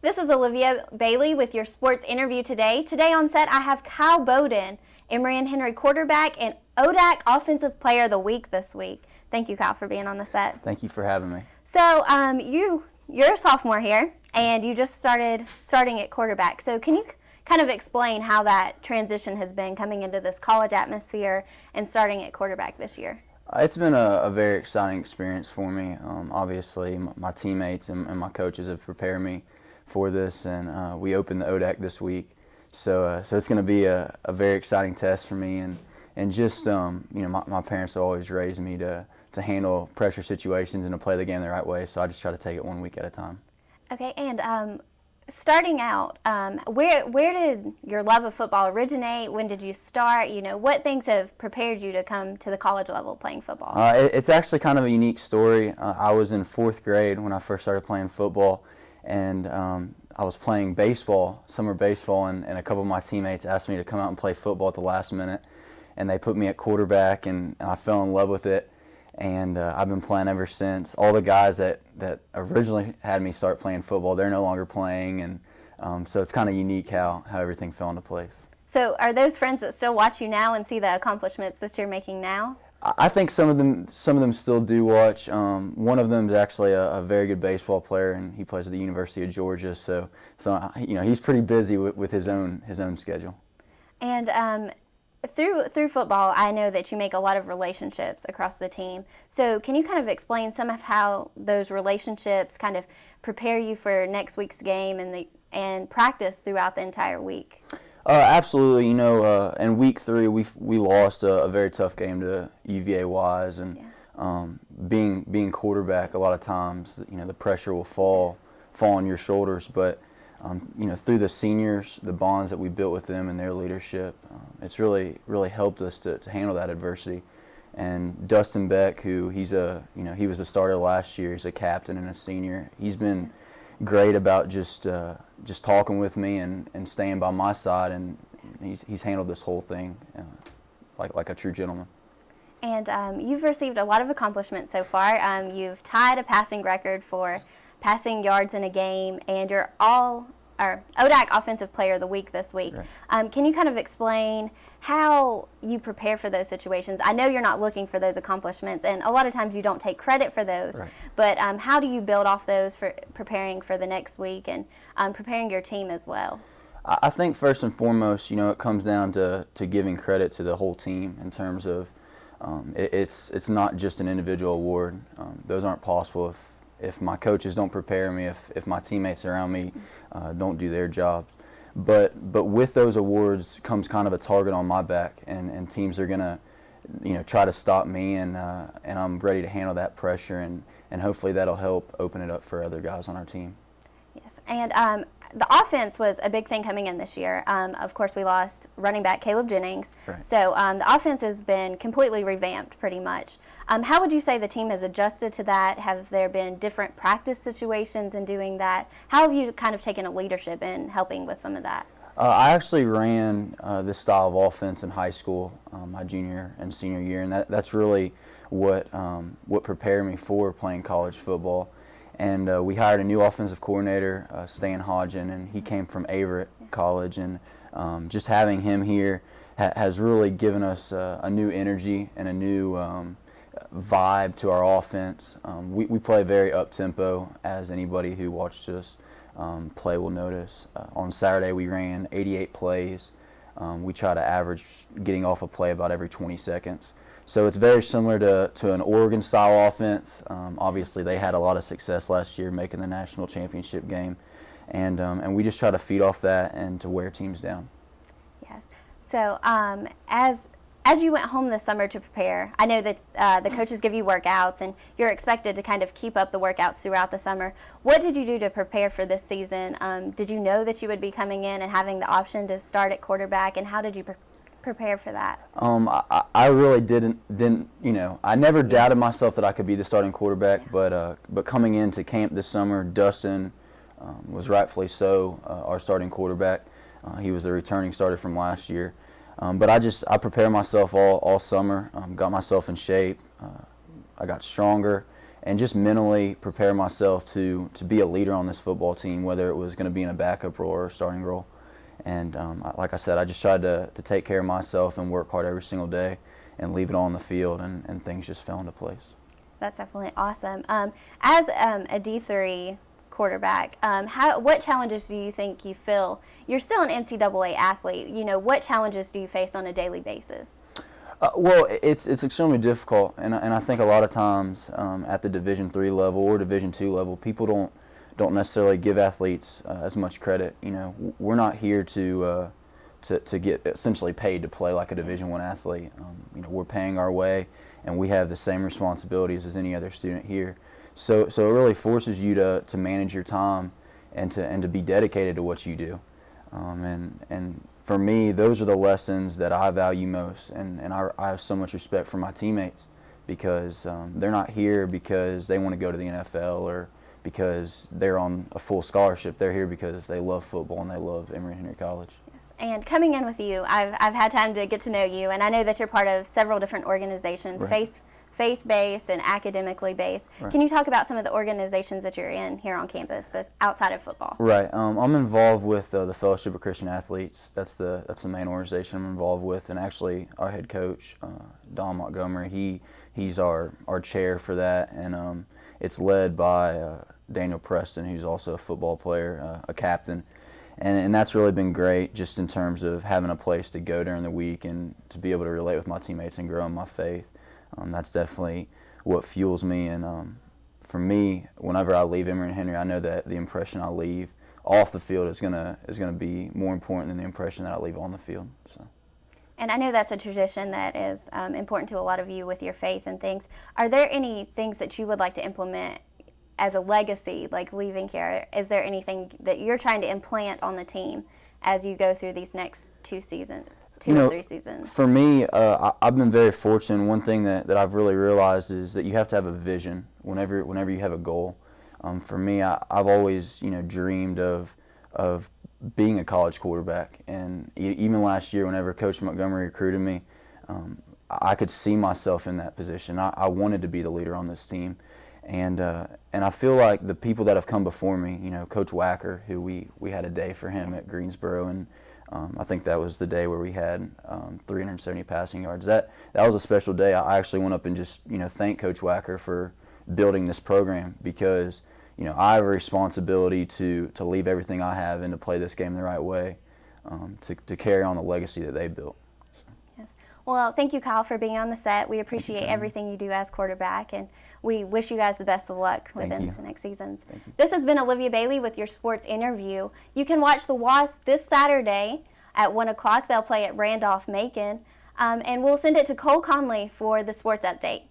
This is Olivia Bailey with your sports interview today. Today on set, I have Kyle Boden, Emory Henry quarterback and ODAC Offensive Player of the Week this week. Thank you, Kyle, for being on the set. Thank you for having me. So you're a sophomore here, and you just starting at quarterback. So can you kind of explain how that transition has been coming into this college atmosphere and starting at quarterback this year? It's been a very exciting experience for me. Obviously, my teammates and my coaches have prepared me for this, and we opened the ODAC this week. So it's going to be a very exciting test for me, and just my parents have always raised me to handle pressure situations and to play the game the right way. So I just try to take it 1 week at a time. Okay, and starting out, where did your love of football originate? When did you start? What things have prepared you to come to the college level playing football? It's actually kind of a unique story. I was in 4th grade when I first started playing football, and I was playing baseball, summer baseball, and a couple of my teammates asked me to come out and play football at the last minute, and they put me at quarterback, and I fell in love with it, and I've been playing ever since. All the guys that originally had me start playing football, they're no longer playing, and so it's kind of unique how everything fell into place. So are those friends that still watch you now and see the accomplishments that you're making now? I think some of them still do watch. One of them is actually a very good baseball player, and he plays at the University of Georgia. So he's pretty busy with his own schedule. And through football, I know that you make a lot of relationships across the team. So can you kind of explain some of how those relationships kind of prepare you for next week's game and practice throughout the entire week? Absolutely. In week 3, we lost a very tough game to UVA-Wise, and being quarterback, a lot of times, the pressure will fall on your shoulders. But through the seniors, the bonds that we built with them and their leadership, it's really helped us to handle that adversity. And Dustin Beck, who he was the starter last year, he's a captain and a senior. He's been great about just talking with me and staying by my side, and he's handled this whole thing like a true gentleman. And you've received a lot of accomplishments so far. You've tied a passing record for passing yards in a game, and you're ODAC Offensive Player of the Week this week. Right. Can you kind of explain how you prepare for those situations? I know you're not looking for those accomplishments, and a lot of times you don't take credit for those. Right. But how do you build off those for preparing for the next week and preparing your team as well? I think first and foremost, it comes down to giving credit to the whole team in terms of it's not just an individual award. Those aren't possible if my coaches don't prepare me, if my teammates around me don't do their jobs. But with those awards comes kind of a target on my back, and teams are gonna try to stop me, and I'm ready to handle that pressure, and hopefully that'll help open it up for other guys on our team. Yes, and the offense was a big thing coming in this year. Of course, we lost running back Caleb Jennings. Right. So the offense has been completely revamped pretty much. How would you say the team has adjusted to that? Have there been different practice situations in doing that? How have you kind of taken a leadership in helping with some of that? I actually ran this style of offense in high school, my junior and senior year, and that's really what prepared me for playing college football. And we hired a new offensive coordinator, Stan Hodgen, and he came from Everett College. And just having him here has really given us a new energy and a new vibe to our offense. We play very up-tempo, as anybody who watched us play will notice. On Saturday, we ran 88 plays. We try to average getting off a play about every 20 seconds. So it's very similar to an Oregon-style offense. Obviously, they had a lot of success last year making the national championship game, and we just try to feed off that and to wear teams down. Yes. So as you went home this summer to prepare, I know that the coaches give you workouts, and you're expected to kind of keep up the workouts throughout the summer. What did you do to prepare for this season? Did you know that you would be coming in and having the option to start at quarterback, and how did you prepare for that? I really didn't. I never doubted myself that I could be the starting quarterback, but coming into camp this summer, Dustin was rightfully so our starting quarterback. He was the returning starter from last year. But I prepared myself all summer, got myself in shape. I got stronger, and just mentally prepare myself to be a leader on this football team, whether it was going to be in a backup role or a starting role. And like I said, I just tried to take care of myself and work hard every single day and leave it all on the field, and things just fell into place. That's definitely awesome. As a D3 quarterback, what challenges do you think you feel? You're still an NCAA athlete. What challenges do you face on a daily basis? Well, it's extremely difficult, and I think a lot of times at the Division III level or Division II level, people don't necessarily give athletes as much credit. We're not here to get essentially paid to play like a Division I athlete. We're paying our way, and we have the same responsibilities as any other student here. So it really forces you to manage your time and to be dedicated to what you do. And for me, those are the lessons that I value most, and I have so much respect for my teammates because they're not here because they want to go to the NFL or because they're on a full scholarship. They're here because they love football and they love Emory Henry College. Yes. And coming in with you, I've had time to get to know you, and I know that you're part of several different organizations, Right. faith-based and academically based. Right. Can you talk about some of the organizations that you're in here on campus, but outside of football? Right. I'm involved with the Fellowship of Christian Athletes. That's the main organization I'm involved with, and actually our head coach, Don Montgomery, he's our chair for that, and it's led by Daniel Preston, who's also a football player, a captain, and that's really been great just in terms of having a place to go during the week and to be able to relate with my teammates and grow in my faith. That's definitely what fuels me, and for me, whenever I leave Emory Henry, I know that the impression I leave off the field is gonna be more important than the impression that I leave on the field. So. And I know that's a tradition that is important to a lot of you with your faith and things. Are there any things that you would like to implement as a legacy, like leaving here? Is there anything that you're trying to implant on the team as you go through these next 2 seasons? Or 3 seasons. For me, I've been very fortunate. One thing that I've really realized is that you have to have a vision whenever you have a goal. For me, I've always dreamed of being a college quarterback, and even last year, whenever Coach Montgomery recruited me, I could see myself in that position. I wanted to be the leader on this team, and I feel like the people that have come before me, Coach Wacker, who we had a day for him at Greensboro, and I think that was the day where we had 370 passing yards. That was a special day. I actually went up and just thanked Coach Wacker for building this program because I have a responsibility to leave everything I have and to play this game the right way, to carry on the legacy that they built. So. Yes. Well, thank you, Kyle, for being on the set. We appreciate everything you do as quarterback, and we wish you guys the best of luck within the next seasons. This has been Olivia Bailey with your sports interview. You can watch the Wasps this Saturday at 1 o'clock. They'll play at Randolph-Macon, and we'll send it to Cole Conley for the sports update.